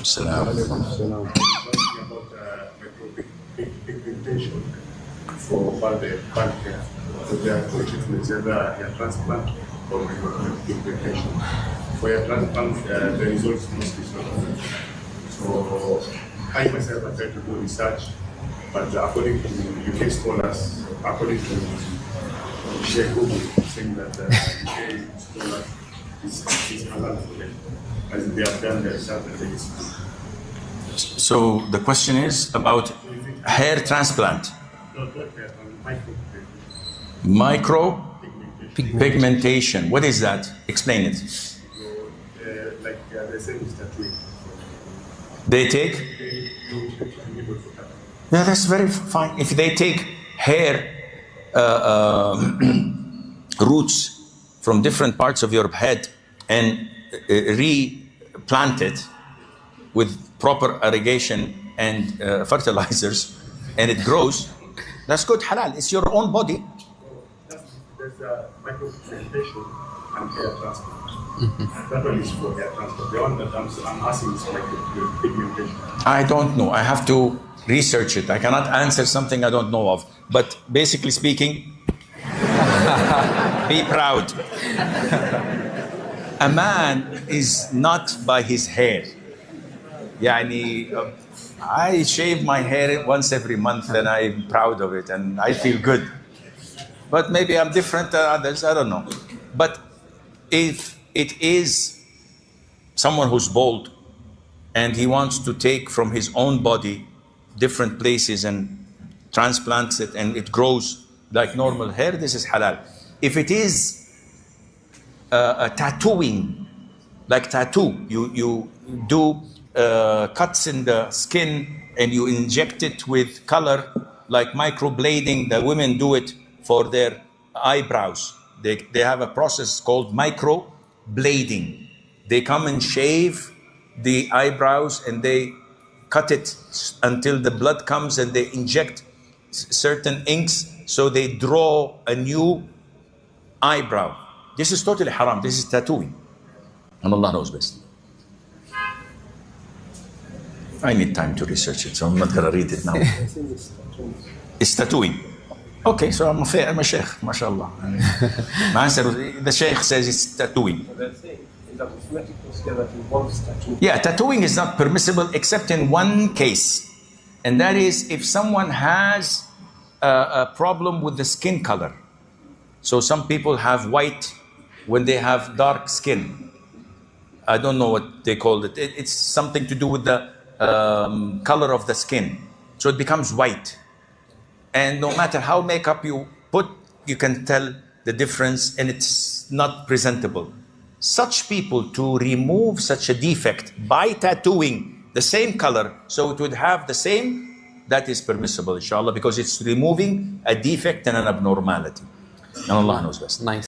salam. Talking about micropigmentation for bad hair. So there are two treatments, either hair transplant or micropigmentation. For hair transplant, the results mostly slow. So I myself I tried to do research, but according to UK scholars, according to Sheikh Ubu, saying that UK scholars is halal for them, as they have done the research and they is. So the question is about hair transplant. Not hair, Micropigmentation. What is that? Explain it. So, like the same is tattooing. They take? Yeah, that's very fine. If they take hair roots from different parts of your head and replant it with proper irrigation and fertilizers, and it grows, that's good, halal. It's your own body. There's a micropigmentation and hair transplant. That one is for hair transplant. The one that I'm asking is micropigmentation. I don't know. I have to research it. I cannot answer something I don't know of. But basically speaking, be proud. A man is not by his hair. Yani, I shave my hair once every month and I'm proud of it and I feel good. But maybe I'm different than others, I don't know. But if it is someone who's bald and he wants to take from his own body different places and transplants it and it grows like normal hair, this is halal. If it is a tattooing, like tattoo, you do cuts in the skin and you inject it with color, like microblading. The women do it for their eyebrows. They have a process called microblading. They come and shave the eyebrows and they cut it until the blood comes and they inject certain inks so they draw a new eyebrow. This is totally haram. This is tattooing. And Allah knows best. I need time to research it, so I'm not going to read it now. It's tattooing. Okay, so I'm a sheikh, mashallah. My answer, the sheikh says it's tattooing. Yeah, tattooing is not permissible except in one case. And that is if someone has a problem with the skin color. So some people have white when they have dark skin. I don't know what they call it. It's something to do with the color of the skin. So it becomes white. And no matter how makeup you put, you can tell the difference and it's not presentable. Such people, to remove such a defect by tattooing the same color so it would have the same, that is permissible, inshallah, because it's removing a defect and an abnormality. And Allah knows best. Nice.